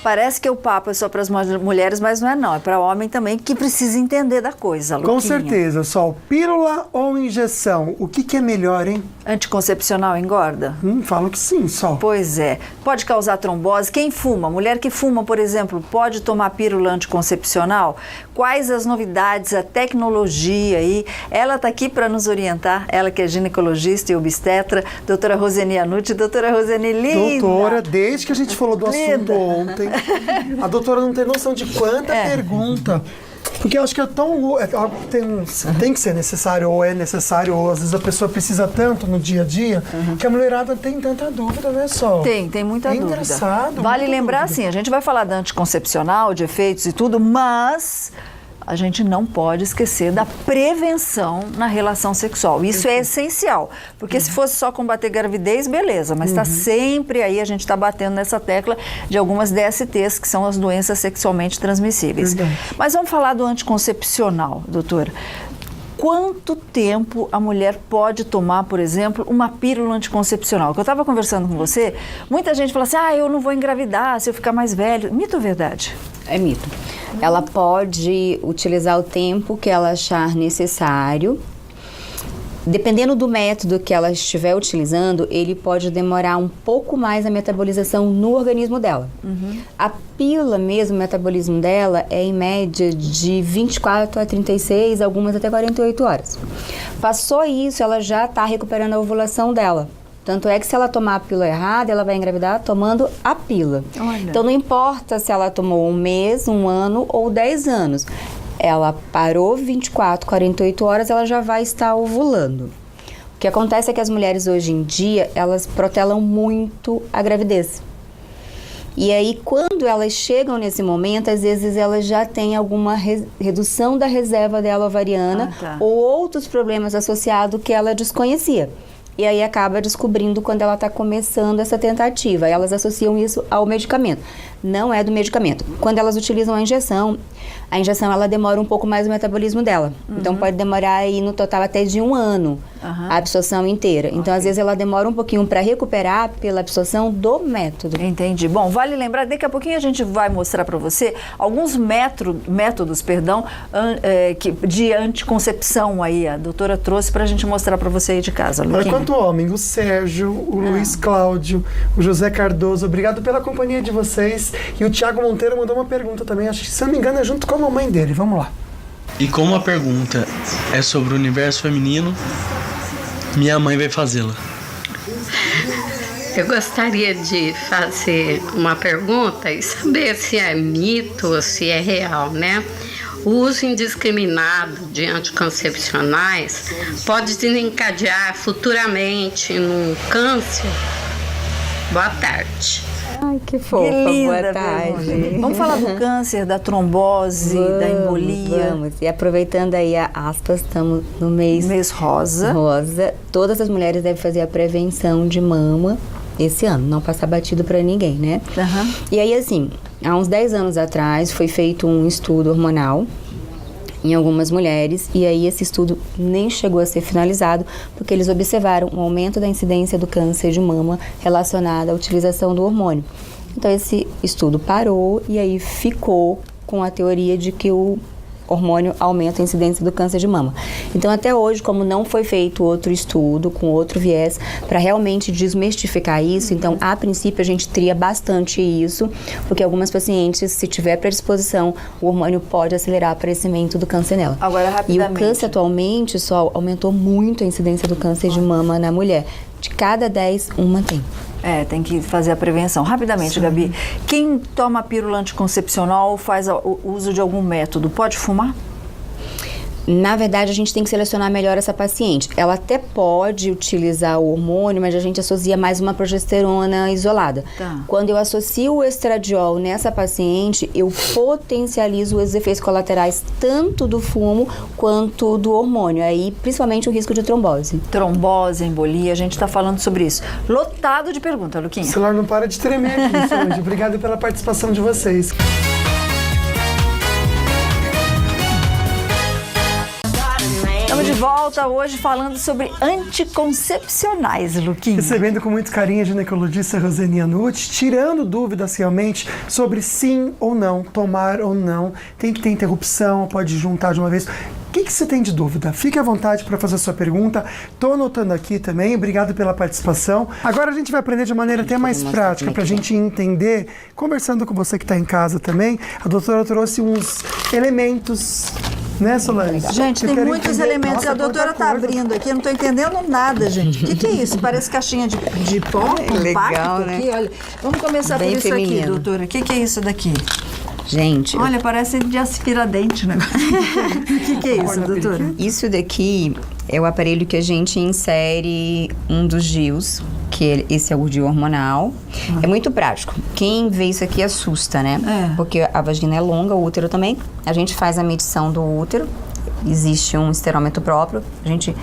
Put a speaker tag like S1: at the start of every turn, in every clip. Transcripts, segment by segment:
S1: Parece que o papo é só para as mulheres, mas não é não. É para homem também que precisa entender da coisa, Luquinha.
S2: Com certeza, Sol. Pílula ou injeção? O que é melhor, hein?
S1: Anticoncepcional engorda?
S2: Falam que sim, Sol.
S1: Pois é. Pode causar trombose. Quem fuma? Mulher que fuma, por exemplo, pode tomar pílula anticoncepcional? Quais as novidades, a tecnologia aí? Ela está aqui para nos orientar. Ela que é ginecologista e obstetra, doutora Roseni Anucci. Doutora Roseni, linda!
S2: Doutora, desde que a gente falou do assunto ontem, a doutora não tem noção de quanta pergunta. Porque eu acho que é algo que tem que ser necessário, ou é necessário, ou às vezes a pessoa precisa tanto no dia a dia, que a mulherada tem tanta dúvida, né, Sol?
S1: Tem muita dúvida.
S2: Engraçado.
S1: Vale lembrar, assim, a gente vai falar da anticoncepcional, de efeitos e tudo, mas a gente não pode esquecer da prevenção na relação sexual. Isso é essencial, porque se fosse só combater gravidez, beleza, mas está sempre aí, a gente está batendo nessa tecla de algumas DSTs, que são as doenças sexualmente transmissíveis. Mas vamos falar do anticoncepcional, doutora. Quanto tempo a mulher pode tomar, por exemplo, uma pílula anticoncepcional? Que eu estava conversando com você, muita gente fala assim, eu não vou engravidar se eu ficar mais velho. Mito ou verdade?
S3: É mito. Ela pode utilizar o tempo que ela achar necessário. Dependendo do método que ela estiver utilizando, ele pode demorar um pouco mais a metabolização no organismo dela. A pílula mesmo, o metabolismo dela é em média de 24 a 36, algumas até 48 horas. Passou isso, ela já está recuperando a ovulação dela. Tanto é que se ela tomar a pílula errada, ela vai engravidar tomando a pílula.
S1: Olha.
S3: Então não importa se ela tomou 1 mês, 1 ano ou 10 anos. Ela parou 24, 48 horas, ela já vai estar ovulando. O que acontece é que as mulheres hoje em dia, elas protelam muito a gravidez. E aí, quando elas chegam nesse momento, às vezes elas já têm alguma redução da reserva dela ovariana ou outros problemas associados que ela desconhecia. E aí acaba descobrindo quando ela está começando essa tentativa. Elas associam isso ao medicamento. Não é do medicamento. Quando elas utilizam a injeção ela demora um pouco mais o metabolismo dela. Então pode demorar aí no total até de 1 ano a absorção inteira. Então às vezes ela demora um pouquinho para recuperar pela absorção do método.
S1: Entendi. Bom, vale lembrar, daqui a pouquinho a gente vai mostrar para você alguns métodos, de anticoncepção aí. A doutora trouxe para a gente mostrar para você aí de casa.
S2: Olha quanto homem, o Sérgio, o Luiz Cláudio, o José Cardoso, obrigado pela companhia de vocês. E o Tiago Monteiro mandou uma pergunta também, acho que se eu não me engano é junto com a mamãe dele, vamos lá.
S4: E como a pergunta é sobre o universo feminino, minha mãe vai fazê-la.
S5: Eu gostaria de fazer uma pergunta e saber se é mito ou se é real, né? O uso indiscriminado de anticoncepcionais pode desencadear futuramente num câncer? Boa tarde.
S3: Ai, que fofa,
S1: Que linda,
S3: boa tarde.
S1: Vamos falar do câncer, da trombose, da embolia.
S3: Vamos, e aproveitando aí a aspas, estamos no mês
S1: rosa.
S3: Todas as mulheres devem fazer a prevenção de mama esse ano, não passar batido para ninguém, né? E aí, assim, há uns 10 anos atrás foi feito um estudo hormonal em algumas mulheres, e aí esse estudo nem chegou a ser finalizado, porque eles observaram um aumento da incidência do câncer de mama relacionado à utilização do hormônio. Então esse estudo parou e aí ficou com a teoria de que o hormônio aumenta a incidência do câncer de mama. Então até hoje, como não foi feito outro estudo com outro viés para realmente desmistificar isso, então a princípio a gente tria bastante isso, porque algumas pacientes, se tiver predisposição, o hormônio pode acelerar o aparecimento do câncer nela.
S1: Agora, rapidamente.
S3: E o câncer atualmente só aumentou muito a incidência do câncer de mama na mulher. De cada 10, uma tem.
S1: Tem que fazer a prevenção. Rapidamente, Gabi, quem toma pílula anticoncepcional ou faz o uso de algum método, pode fumar?
S3: Na verdade, a gente tem que selecionar melhor essa paciente. Ela até pode utilizar o hormônio, mas a gente associa mais uma progesterona isolada. Quando eu associo o estradiol nessa paciente, eu potencializo os efeitos colaterais tanto do fumo quanto do hormônio. Aí, principalmente o risco de trombose.
S1: Trombose, embolia, a gente está falando sobre isso. Lotado de perguntas, Luquinha.
S2: O celular não para de tremer aqui, Solange. Obrigado pela participação de vocês.
S1: Estamos de volta hoje falando sobre anticoncepcionais, Luquinha.
S2: Recebendo com muito carinho a ginecologista Roseni Anucci, tirando dúvidas realmente sobre sim ou não, tomar ou não, tem que ter interrupção, pode juntar de uma vez. O que você tem de dúvida? Fique à vontade para fazer a sua pergunta. Estou anotando aqui também. Obrigado pela participação. Agora a gente vai aprender de maneira até mais prática para a gente entender. Conversando com você que está em casa também, a doutora trouxe uns elementos, né, Solange?
S1: Gente, tem muitos elementos. Nossa, a doutora está abrindo aqui, eu não estou entendendo nada, gente. O que é isso? Parece caixinha de pó compacto,
S3: legal, né?
S1: Aqui, olha. Vamos começar
S3: Bem
S1: por isso
S3: feminino.
S1: aqui, doutora. O que é isso daqui?
S3: Gente,
S1: Olha, parece de aspiradente o negócio. O que é isso, doutora?
S3: isso daqui é o aparelho que a gente insere um dos DIUs, esse é o DIU hormonal. É muito prático. Quem vê isso aqui assusta, né? Porque a vagina é longa, o útero também. A gente faz a medição do útero. Existe um esterômetro próprio. A gente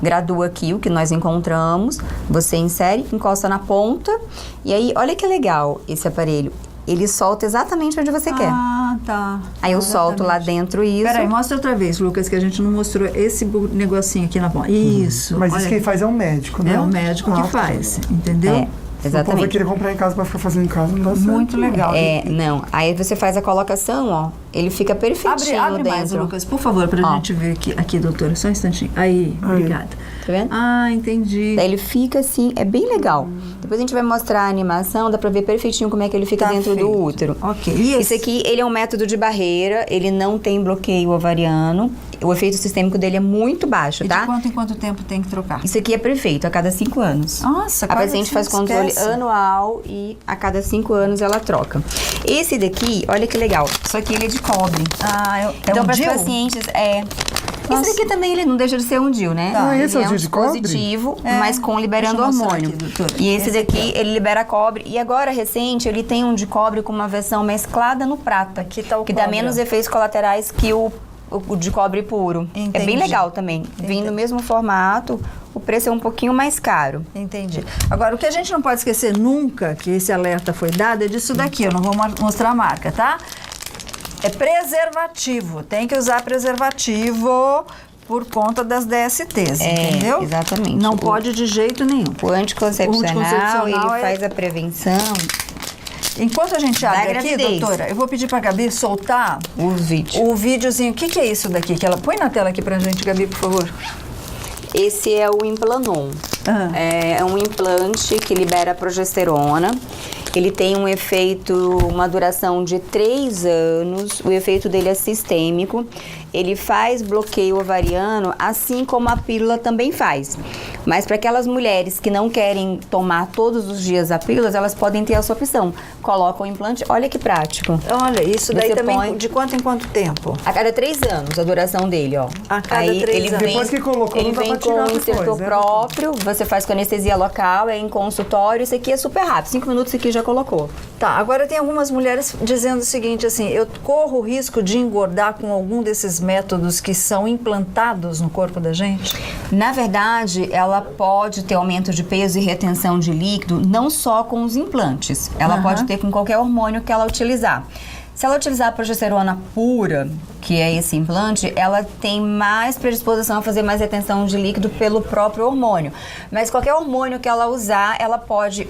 S3: gradua aqui o que nós encontramos. Você insere, encosta na ponta. E aí, olha que legal esse aparelho. Ele solta exatamente onde você quer.
S1: Ah, tá.
S3: Aí eu solto lá dentro isso.
S1: Peraí, mostra outra vez, Lucas, que a gente não mostrou esse negocinho aqui na ponta. Isso.
S2: Mas
S1: olha
S2: isso quem
S1: aqui.
S2: faz é um médico, né?
S1: É o médico que faz, entendeu?
S3: É,
S2: O povo vai
S3: exatamente.
S2: querer comprar em casa para ficar fazendo em casa, não dá certo.
S1: Muito legal.
S3: Não. Aí você faz a colocação, ó. Ele fica perfeitinho
S1: Abre
S3: dentro.
S1: mais, Lucas, por favor, pra gente ver aqui, doutora. Só um instantinho. Aí, obrigada.
S3: Tá vendo?
S1: Ah, entendi.
S3: Daí ele fica assim, é bem legal. Depois a gente vai mostrar a animação, dá pra ver perfeitinho como é que ele fica
S1: Tá
S3: dentro
S1: feito.
S3: do útero.
S1: Ok. E
S3: Esse aqui, ele é um método de barreira, ele não tem bloqueio ovariano. O efeito sistêmico dele é muito baixo,
S1: E
S3: tá?
S1: de quanto em quanto tempo tem que trocar?
S3: Isso aqui é perfeito, a cada 5 anos.
S1: Nossa,
S3: A
S1: quase
S3: paciente
S1: você
S3: faz controle
S1: esquece.
S3: anual e a cada 5 anos ela troca. Esse daqui, olha que legal, só que ele é de cobre. Então, para os pacientes,
S1: Nossa.
S3: Esse daqui também, ele não deixa de ser um DIU, né?
S2: Ah,
S3: Ele
S2: esse é o DIU de cobre?
S3: dispositivo, mas com liberando
S1: Deixa eu mostrar
S3: hormônio.
S1: aqui, doutora.
S3: E esse
S1: Esse
S3: daqui, ele libera cobre. E agora, recente, ele tem um de cobre com uma versão mesclada no prata.
S1: Aqui tá o
S3: que dá
S1: cobre,
S3: menos
S1: ó.
S3: efeitos colaterais que o de cobre puro.
S1: Entendi.
S3: É bem legal também. Vem no mesmo formato, o preço é um pouquinho mais caro.
S1: Entendi. Agora, o que a gente não pode esquecer nunca, que esse alerta foi dado, é disso daqui. Eu não vou mostrar a marca, tá? É preservativo. Tem que usar preservativo por conta das DSTs, entendeu?
S3: Exatamente.
S1: Não pode de jeito nenhum.
S3: O anticoncepcional, ele faz a prevenção.
S1: Enquanto a gente abre aqui,
S3: gravidez.
S1: doutora, eu vou pedir pra Gabi soltar
S3: Os vídeos.
S1: o videozinho. O que é isso daqui? Que ela põe na tela aqui pra gente, Gabi, por favor.
S3: Esse é o Implanon. É um implante que libera progesterona. Ele tem um efeito, uma duração de 3 anos. O efeito dele é sistêmico. Ele faz bloqueio ovariano, assim como a pílula também faz. Mas para aquelas mulheres que não querem tomar todos os dias a pílula, elas podem ter essa opção. Colocam o implante, olha que prático.
S1: Olha, isso daí
S3: Você
S1: também,
S3: põe-
S1: de quanto em quanto tempo?
S3: A cada 3 anos, a duração dele, ó.
S1: A cada
S3: Aí
S1: 3
S3: ele
S1: anos.
S3: vem,
S2: Depois que colocou,
S3: ele
S2: não dá
S3: vem
S2: pra tirar
S3: com um
S2: depois,
S3: insertor
S2: né,
S3: próprio, você faz com anestesia local, é em consultório. Isso aqui é super rápido, 5 minutos aqui já colocou.
S1: Tá, agora tem algumas mulheres dizendo o seguinte, assim, eu corro o risco de engordar com algum desses métodos que são implantados no corpo da gente?
S3: Na verdade, ela pode ter aumento de peso e retenção de líquido, não só com os implantes. Ela pode ter com qualquer hormônio que ela utilizar. Se ela utilizar a progesterona pura, que é esse implante, ela tem mais predisposição a fazer mais retenção de líquido pelo próprio hormônio. Mas qualquer hormônio que ela usar, ela pode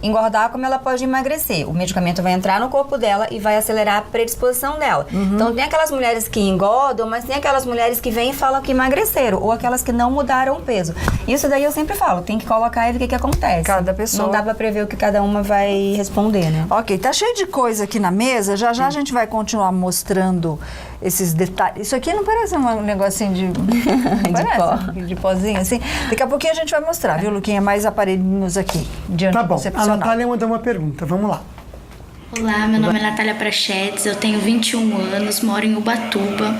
S3: engordar como ela pode emagrecer. O medicamento vai entrar no corpo dela e vai acelerar a predisposição dela. Então tem aquelas mulheres que engordam, mas tem aquelas mulheres que vêm e falam que emagreceram, ou aquelas que não mudaram o peso. Isso daí eu sempre falo, tem que colocar e ver o que acontece.
S1: Cada pessoa.
S3: Não dá pra prever o que cada uma vai responder, né?
S1: Ok, tá cheio de coisa aqui na mesa, já a gente vai continuar mostrando esses detalhes. Isso aqui não parece um negocinho de... Não parece? De pozinho, assim. Daqui a pouquinho a gente vai mostrar, viu, Luquinha? Mais aparelhinhos aqui, de
S2: Tá bom. A
S1: anticoncepcional.
S2: Natália mandou uma pergunta. Vamos lá.
S6: Olá, meu nome é Natália Prachetes, eu tenho 21 anos, moro em Ubatuba.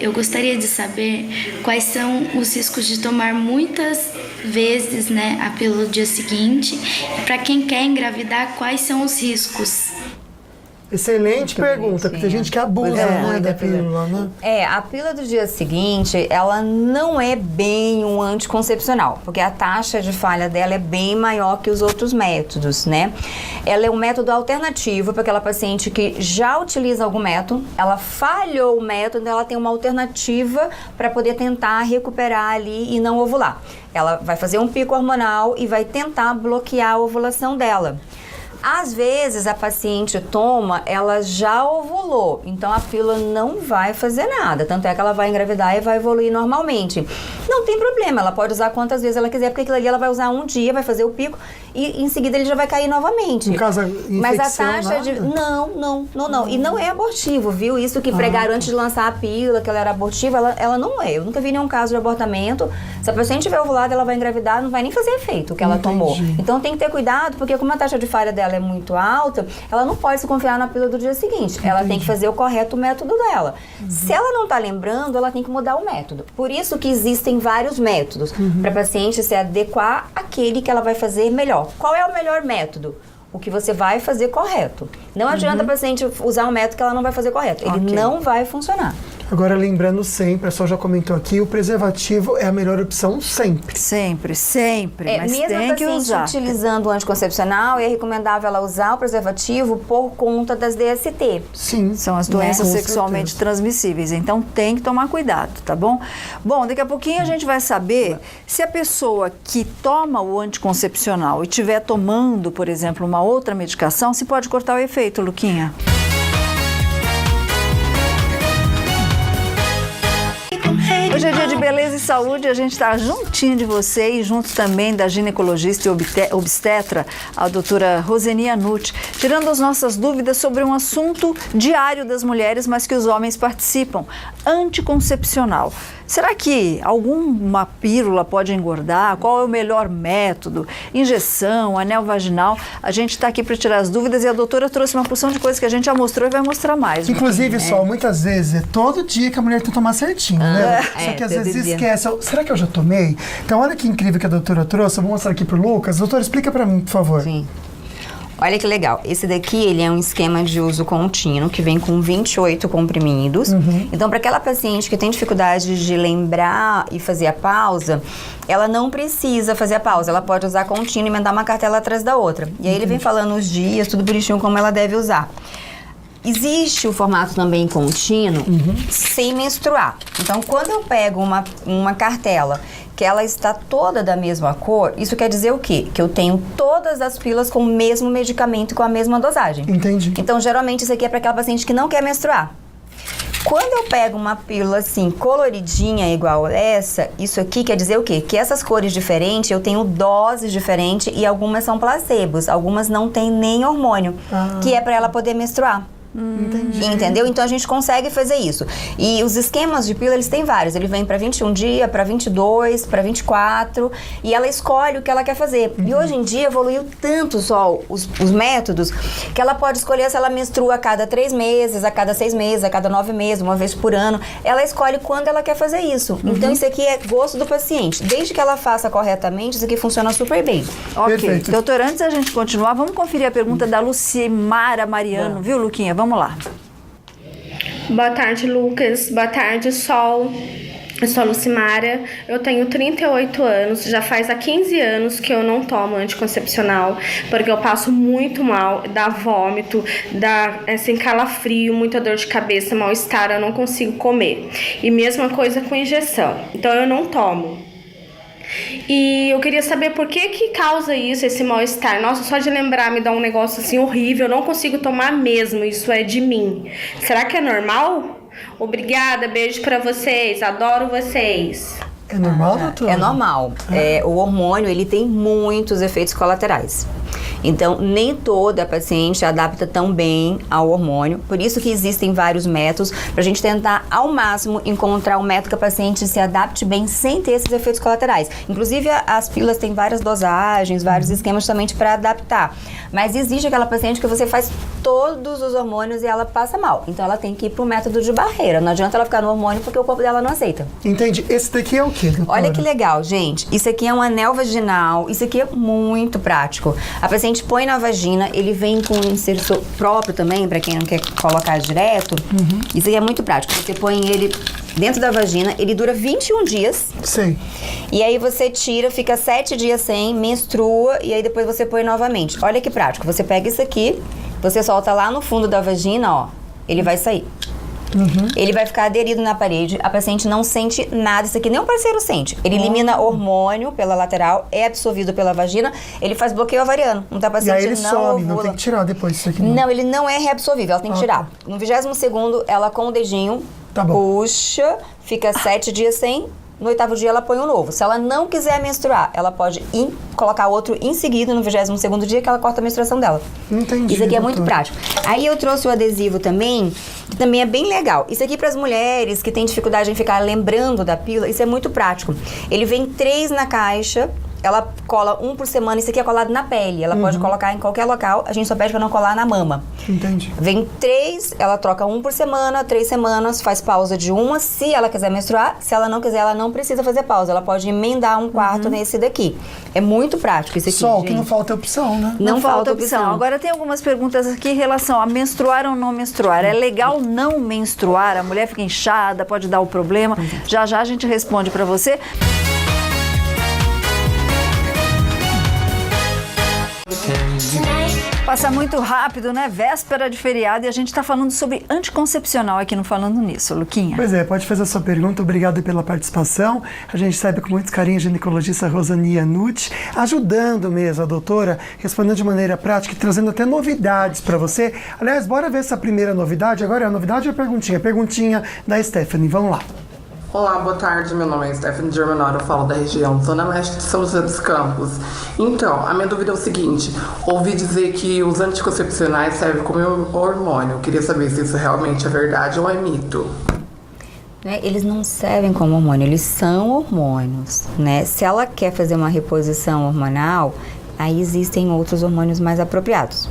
S6: Eu gostaria de saber quais são os riscos de tomar muitas vezes, né, a pílula no dia seguinte. E para quem quer engravidar, quais são os riscos?
S2: Excelente pergunta, porque tem gente que abusa, né, da pílula, né?
S3: A pílula do dia seguinte, ela não é bem um anticoncepcional, porque a taxa de falha dela é bem maior que os outros métodos, né? Ela é um método alternativo para aquela paciente que já utiliza algum método, ela falhou o método, ela tem uma alternativa para poder tentar recuperar ali e não ovular. Ela vai fazer um pico hormonal e vai tentar bloquear a ovulação dela. Às vezes a paciente toma, ela já ovulou, então a pílula não vai fazer nada, tanto é que ela vai engravidar e vai evoluir normalmente. Não tem problema, ela pode usar quantas vezes ela quiser, porque aquilo ali ela vai usar um dia, vai fazer o pico e em seguida ele já vai cair novamente.
S2: No caso, infecção,
S3: mas a taxa
S2: nada?
S3: de... Não. E não é abortivo, viu? Isso que pregaram antes de lançar a pílula, que ela era abortiva, ela não é. Eu nunca vi nenhum caso de abortamento. Se a paciente tiver ovulada, ela vai engravidar, não vai nem fazer efeito o que ela tomou. Então tem que ter cuidado, porque como a taxa de falha dela é muito alta, ela não pode se confiar na pílula do dia seguinte. Ela tem que fazer o correto método dela. Se ela não está lembrando, ela tem que mudar o método. Por isso que existem vários métodos para a paciente se adequar àquele que ela vai fazer melhor. Qual é o melhor método? O que você vai fazer correto. Não adianta a paciente usar um método que ela não vai fazer correto. Ele não vai funcionar.
S2: Agora, lembrando sempre, a pessoa já comentou aqui, o preservativo é a melhor opção sempre.
S1: Sempre. Mas
S3: mesmo
S1: tem
S3: a
S1: que
S3: paciente
S1: usar.
S3: utilizando o anticoncepcional, é recomendável ela usar o preservativo por conta das DST.
S2: Sim.
S1: São as doenças
S2: Com
S1: sexualmente
S2: certeza.
S1: transmissíveis. Então tem que tomar cuidado, tá bom? Bom, daqui a pouquinho a gente vai saber se a pessoa que toma o anticoncepcional e estiver tomando, por exemplo, uma outra medicação, se pode cortar o efeito, Luquinha. Hoje é dia de beleza e saúde, a gente está juntinho de você e junto também da ginecologista e obstetra, a doutora Roseni Anucci, tirando as nossas dúvidas sobre um assunto diário das mulheres, mas que os homens participam, anticoncepcional. Será que alguma pílula pode engordar? Qual é o melhor método? Injeção, anel vaginal? A gente está aqui para tirar as dúvidas e a doutora trouxe uma porção de coisas que a gente já mostrou e vai mostrar mais.
S2: Inclusive, muitas vezes é todo dia que a mulher tem que tomar certinho, né? Só que às vezes esquece. Será que eu já tomei? Então, olha que incrível que a doutora trouxe. Eu vou mostrar aqui pro Lucas. Doutora, explica para mim, por favor.
S3: Sim. Olha que legal. Esse daqui, ele é um esquema de uso contínuo, que vem com 28 comprimidos. Então, para aquela paciente que tem dificuldade de lembrar e fazer a pausa, ela não precisa fazer a pausa. Ela pode usar contínuo e emendar uma cartela atrás da outra. E aí ele vem falando os dias, tudo bonitinho, como ela deve usar. Existe o formato também contínuo, sem menstruar. Então, quando eu pego uma cartela que ela está toda da mesma cor, isso quer dizer o quê? Que eu tenho todas as pílulas com o mesmo medicamento, com a mesma dosagem.
S2: Entendi.
S3: Então, geralmente, isso aqui é para aquela paciente que não quer menstruar. Quando eu pego uma pílula assim, coloridinha igual essa, isso aqui quer dizer o quê? Que essas cores diferentes, eu tenho doses diferentes e algumas são placebos, algumas não tem nem hormônio, que é para ela poder menstruar.
S2: Entendi.
S3: Entendeu? Então a gente consegue fazer isso. E os esquemas de pílula, eles têm vários. Ele vem para 21 dias, para 22, para 24 e ela escolhe o que ela quer fazer. E hoje em dia evoluiu tanto só os métodos que ela pode escolher se ela menstrua a cada 3 meses, a cada 6 meses, a cada 9 meses, uma vez por ano. Ela escolhe quando ela quer fazer isso. Então isso aqui é gosto do paciente. Desde que ela faça corretamente, isso aqui funciona super bem.
S1: Ok.
S2: Perfeito.
S1: Doutora, antes da gente continuar, vamos conferir a pergunta da Lucimara Mariano, viu, Luquinha? Vamos lá.
S7: Boa tarde, Lucas. Boa tarde, Sol. Eu sou a Lucimara, eu tenho 38 anos, já faz há 15 anos que eu não tomo anticoncepcional, porque eu passo muito mal, dá vômito, dá assim, calafrio, muita dor de cabeça, mal-estar, eu não consigo comer. E mesma coisa com injeção, então eu não tomo. E eu queria saber por que causa isso, esse mal-estar. Nossa, só de lembrar me dá um negócio assim horrível, eu não consigo tomar mesmo, isso é de mim. Será que é normal? Obrigada, beijo pra vocês, adoro vocês.
S2: É normal, doutora?
S3: É normal. O hormônio, ele tem muitos efeitos colaterais. Então, nem toda paciente adapta tão bem ao hormônio. Por isso que existem vários métodos para a gente tentar, ao máximo, encontrar um método que a paciente se adapte bem sem ter esses efeitos colaterais. Inclusive, as pílulas têm várias dosagens, vários esquemas justamente para adaptar. Mas existe aquela paciente que você faz todos os hormônios e ela passa mal. Então, ela tem que ir para o método de barreira. Não adianta ela ficar no hormônio porque o corpo dela não aceita.
S2: Entendi. Esse daqui é o quê, doutora?
S3: Olha que legal, gente. Isso aqui é um anel vaginal. Isso aqui é muito prático. A paciente paciente põe na vagina, ele vem com um insersor próprio também, para quem não quer colocar direto. Isso aqui é muito prático. Você põe ele dentro da vagina, ele dura 21 dias.
S2: Sim.
S3: E aí você tira, fica 7 dias sem, menstrua, e aí depois você põe novamente. Olha que prático. Você pega isso aqui, você solta lá no fundo da vagina, ó, ele vai sair. Ele vai ficar aderido na parede, a paciente não sente nada, isso aqui nem o parceiro sente. Ele elimina hormônio pela lateral, é absorvido pela vagina, ele faz bloqueio ovariano. Então a paciente
S2: E aí ele
S3: não
S2: some,
S3: ovula.
S2: não tem que tirar depois isso aqui.
S3: Não, ele não é reabsorvível, ela tem que tirar. No 20º, ela com o dedinho puxa, fica 7 dias sem, no 8º dia ela põe um novo. Se ela não quiser menstruar, ela pode colocar outro em seguida, no 22º dia, que ela corta a menstruação dela.
S2: Entendi.
S3: Isso aqui é muito prático. Aí eu trouxe o adesivo também, que também é bem legal. Isso aqui para as mulheres que têm dificuldade em ficar lembrando da pílula, isso é muito prático. Ele vem 3 na caixa, ela cola 1 por semana, isso aqui é colado na pele. Ela pode colocar em qualquer local, a gente só pede para não colar na mama.
S2: Entendi.
S3: Vem 3, ela troca 1 por semana, 3 semanas, faz pausa de 1, se ela quiser menstruar. Se ela não quiser, ela não precisa fazer pausa. Ela pode emendar um quarto nesse daqui. É muito prático isso aqui,
S2: Só
S3: gente.
S2: que não falta opção, né?
S3: Não falta opção.
S1: Agora tem algumas perguntas aqui em relação a menstruar ou não menstruar. É legal não menstruar? A mulher fica inchada, pode dar o problema. Já já a gente responde para você. Passa muito rápido, né? Véspera de feriado, e a gente está falando sobre anticoncepcional aqui no Falando Nisso, Luquinha.
S2: Pois é, pode fazer a sua pergunta. Obrigado pela participação. A gente sabe com muito carinho a ginecologista Rosani Anucci, ajudando mesmo a doutora, respondendo de maneira prática e trazendo até novidades para você. Aliás, bora ver essa primeira novidade. Agora é a novidade ou a perguntinha? Perguntinha da Stephanie. Vamos lá.
S8: Olá, boa tarde. Meu nome é Stephanie Germanoro, eu falo da região Zona Leste de São José dos Campos. Então, a minha dúvida é o seguinte: ouvi dizer que os anticoncepcionais servem como hormônio. Eu queria saber se isso realmente é verdade ou é mito.
S3: Eles não servem como hormônio, eles são hormônios, né? Se ela quer fazer uma reposição hormonal, aí existem outros hormônios mais apropriados.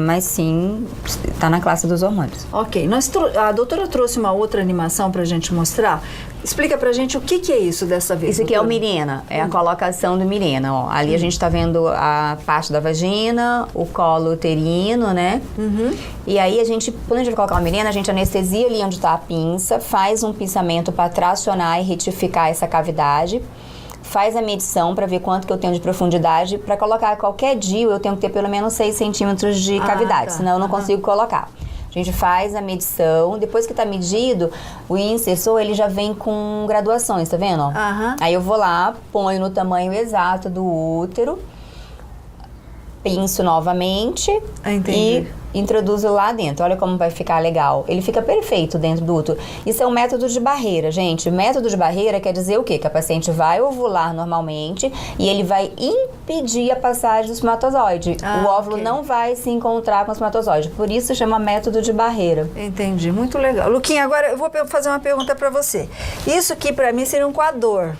S3: Mas sim, está na classe dos hormônios.
S1: Ok, a doutora trouxe uma outra animação pra gente mostrar. Explica pra gente o que é isso dessa vez.
S3: Isso aqui é o Mirena, é a colocação do Mirena. Ó. Ali a gente tá vendo a parte da vagina, o colo uterino, né? E aí quando a gente vai colocar o Mirena, a gente anestesia ali onde tá a pinça, faz um pinçamento para tracionar e retificar essa cavidade. Faz a medição para ver quanto que eu tenho de profundidade. Para colocar qualquer DIU, eu tenho que ter pelo menos 6 centímetros de cavidade, senão eu não consigo colocar. A gente faz a medição, depois que está medido, o insersor ele já vem com graduações, tá vendo? Aí eu vou lá, ponho no tamanho exato do útero, pinço novamente e introduzo lá dentro. Olha como vai ficar legal. Ele fica perfeito dentro do útero. Isso é um método de barreira, gente. O método de barreira quer dizer o quê? Que a paciente vai ovular normalmente e ele vai impedir a passagem do espermatozoide. O óvulo não vai se encontrar com o espermatozoide. Por isso chama método de barreira.
S1: Entendi, muito legal. Luquinha, agora eu vou fazer uma pergunta pra você. Isso aqui pra mim seria um coador.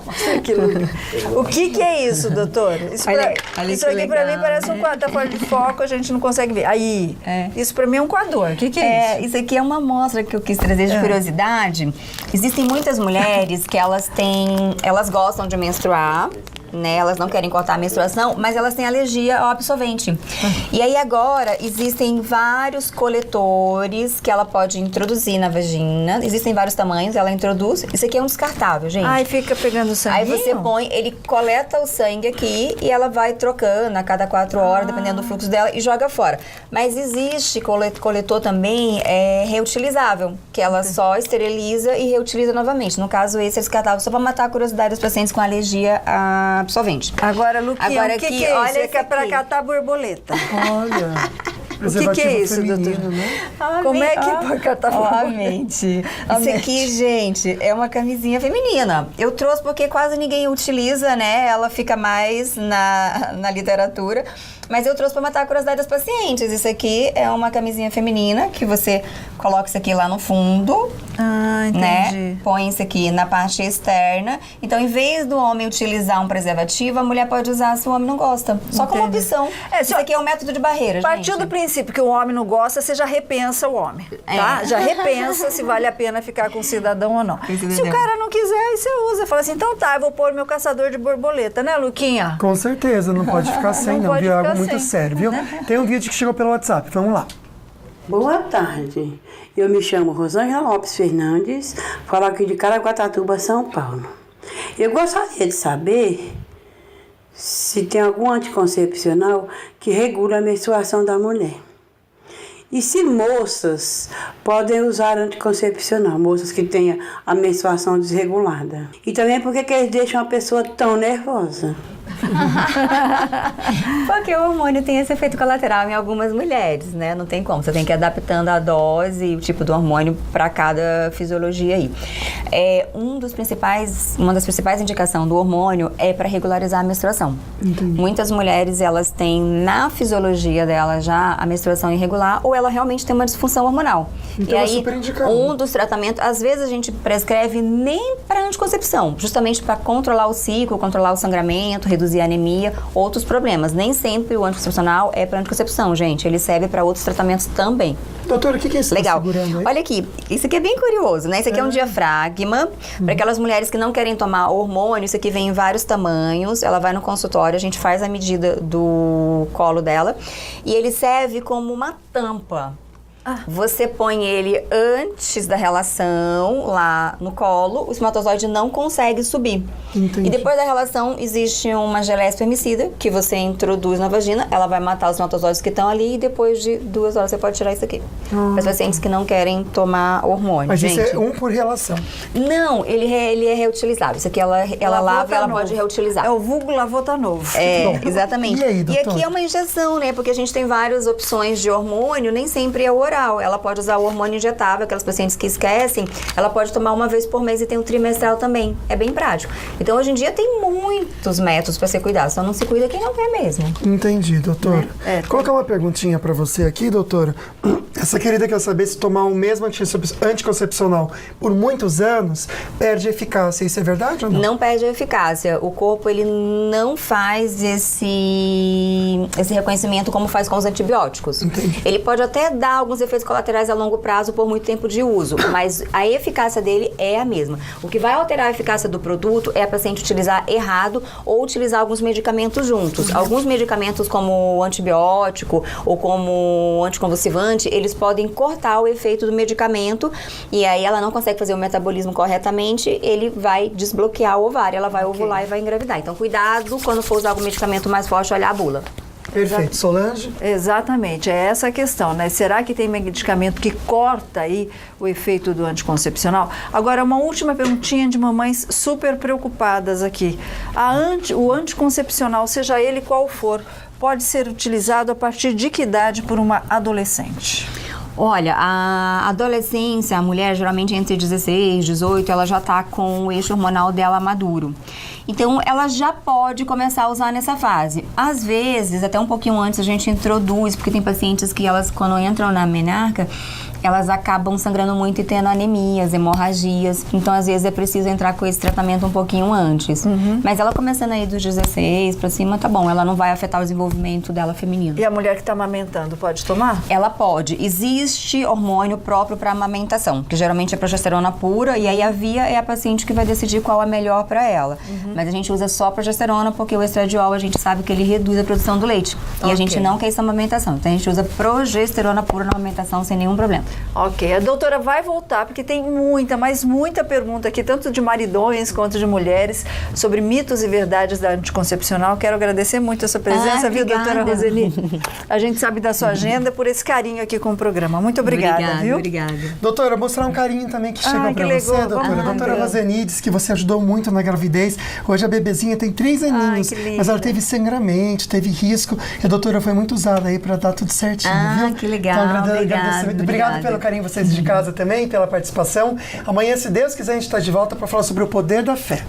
S1: Mostra aqui, Luquinha. O que é isso, doutor? Isso aqui pra mim parece um coador. Tá fora de foco, a gente não consegue ver. Aí, isso pra mim é um coador. O que é isso?
S3: Isso aqui é uma amostra que eu quis trazer de curiosidade. Existem muitas mulheres que elas gostam de menstruar, né? Elas não querem cortar a menstruação, mas elas têm alergia ao absorvente. E aí agora existem vários coletores que ela pode introduzir na vagina. Existem vários tamanhos, ela introduz. Isso aqui é um descartável, gente.
S1: Aí fica pegando sangue.
S3: Aí você põe, ele coleta o sangue aqui e ela vai trocando a cada 4 horas, dependendo do fluxo dela, e joga fora. Mas existe coletor também reutilizável, que ela só esteriliza e reutiliza novamente. No caso, esse é descartável só para matar a curiosidade dos pacientes com alergia a absorvente.
S1: Agora, Luquinha, o que é isso?
S3: Olha,
S1: é pra catar borboleta.
S2: Olha.
S1: O que é isso, doutor?
S2: Né?
S1: Como é que pode catar borboleta?
S3: Isso aqui, gente, é uma camisinha feminina. Eu trouxe porque quase ninguém utiliza, né? Ela fica mais na literatura. Mas eu trouxe para matar a curiosidade das pacientes. Isso aqui é uma camisinha feminina que você coloca isso aqui lá no fundo.
S1: Ah, entendi.
S3: Né? Põe isso aqui na parte externa. Então, em vez do homem utilizar um preservativo, a mulher pode usar se o homem não gosta. Só como opção. Isso aqui é um método de barreira,
S1: Partiu do princípio que o homem não gosta, você já repensa o homem, tá? Já repensa se vale a pena ficar com o cidadão ou não. Se o cara não quiser, aí você usa. Fala assim, então tá, eu vou pôr meu caçador de borboleta, né, Luquinha?
S2: Com certeza, não pode ficar sem, não, viu? É algo muito sério, viu? Tem um vídeo que chegou pelo WhatsApp, vamos lá.
S9: Boa tarde, eu me chamo Rosângela Lopes Fernandes, falo aqui de Caraguatatuba, São Paulo. Eu gostaria de saber se tem algum anticoncepcional que regula a menstruação da mulher. E se moças podem usar anticoncepcional, moças que tenham a menstruação desregulada. E também por que eles deixam a pessoa tão nervosa.
S3: Porque o hormônio tem esse efeito colateral em algumas mulheres, né? Não tem como. Você tem que ir adaptando a dose e o tipo do hormônio para cada fisiologia aí. Uma das principais indicações do hormônio é para regularizar a menstruação. Entendi. Muitas mulheres, elas têm na fisiologia dela já a menstruação irregular ou ela realmente tem uma disfunção hormonal.
S2: Então
S3: e
S2: é
S3: aí,
S2: super indicado.
S3: um dos tratamentos, às vezes a gente prescreve nem para anticoncepção, justamente para controlar o ciclo, controlar o sangramento, reduzir a anemia, outros problemas. Nem sempre o anticoncepcional é para anticoncepção, gente. Ele serve para outros tratamentos também.
S2: Doutora, o que é isso?
S3: Legal.
S2: Segurando aí?
S3: Olha aqui, isso aqui é bem curioso, né? Isso aqui é um diafragma, para aquelas mulheres que não querem tomar hormônio. Isso aqui vem em vários tamanhos. Ela vai no consultório, a gente faz a medida do colo dela e ele serve como uma tampa. Você põe ele antes da relação lá no colo, o espermatozoide não consegue subir.
S2: Entendi.
S3: E depois da relação existe uma geleia espermicida que você introduz na vagina, ela vai matar os espermatozoides que estão ali e depois de 2 horas você pode tirar isso aqui. Para os pacientes que não querem tomar hormônio.
S2: Mas
S3: gente,
S2: isso é um por relação.
S3: Não, ele é reutilizável. Isso aqui ela lava e ela pode reutilizar.
S1: É o vulgo lavou tá novo.
S3: Exatamente.
S2: E aí, doutora?
S3: E aqui é uma injeção, né? Porque a gente tem várias opções de hormônio, nem sempre é oral. Ela pode usar o hormônio injetável, aquelas pacientes que esquecem, ela pode tomar uma vez por mês e tem um trimestral também. É bem prático. Então, hoje em dia, tem muitos métodos para ser cuidado. Só não se cuida quem não quer mesmo.
S2: Entendi, doutora. Colocar uma perguntinha para você aqui, doutora. Essa querida quer saber se tomar o mesmo anticoncepcional por muitos anos perde eficácia. Isso é verdade ou não?
S3: Não perde a eficácia. O corpo, ele não faz esse reconhecimento como faz com os antibióticos.
S2: Entendi.
S3: Ele pode até dar alguns efeitos colaterais a longo prazo por muito tempo de uso, mas a eficácia dele é a mesma. O que vai alterar a eficácia do produto é a paciente utilizar errado ou utilizar alguns medicamentos juntos. Alguns medicamentos como o antibiótico ou como o anticonvulsivante, eles podem cortar o efeito do medicamento e aí ela não consegue fazer o metabolismo corretamente, ele vai desbloquear o ovário, ela vai ovular e vai engravidar. Então, cuidado quando for usar algum medicamento mais forte, olhar a bula.
S2: Perfeito. Solange?
S1: Exatamente, é essa a questão, né? Será que tem medicamento que corta aí o efeito do anticoncepcional? Agora, uma última perguntinha de mamães super preocupadas aqui. O anticoncepcional, seja ele qual for, pode ser utilizado a partir de que idade por uma adolescente?
S3: Olha, a adolescência, a mulher geralmente entre 16 e 18, ela já está com o eixo hormonal dela maduro. Então, ela já pode começar a usar nessa fase. Às vezes, até um pouquinho antes, a gente introduz, porque tem pacientes que elas, quando entram na menarca, elas acabam sangrando muito e tendo anemias, hemorragias. Então, às vezes, é preciso entrar com esse tratamento um pouquinho antes. Mas ela começando aí dos 16 pra cima, tá bom. Ela não vai afetar o desenvolvimento dela feminino.
S1: E a mulher que está amamentando pode tomar?
S3: Ela pode. Existe hormônio próprio para amamentação, que geralmente é progesterona pura, e aí a via é a paciente que vai decidir qual é melhor para ela. Mas a gente usa só progesterona porque o estradiol a gente sabe que ele reduz a produção do leite. E a gente não quer essa amamentação. Então a gente usa progesterona pura na amamentação sem nenhum problema.
S1: Ok, a doutora vai voltar porque tem muita, mas muita pergunta aqui, tanto de maridões quanto de mulheres, sobre mitos e verdades da anticoncepcional. Quero agradecer muito a sua presença, viu, doutora Roseli? A gente sabe da sua agenda por esse carinho aqui com o programa. Muito obrigada, viu?
S3: Obrigada.
S2: Doutora, mostrar um carinho também que chega pra você,
S1: legal.
S2: doutora. Doutora Roseni diz que você ajudou muito na gravidez. Hoje a bebezinha tem 3 aninhos, mas ela teve sangramento, teve risco. E a doutora foi muito usada aí pra dar tudo certinho, viu?
S3: Que legal.
S2: Então, obrigado pelo carinho vocês de casa também, pela participação. Amanhã, se Deus quiser, a gente está de volta para falar sobre o poder da fé.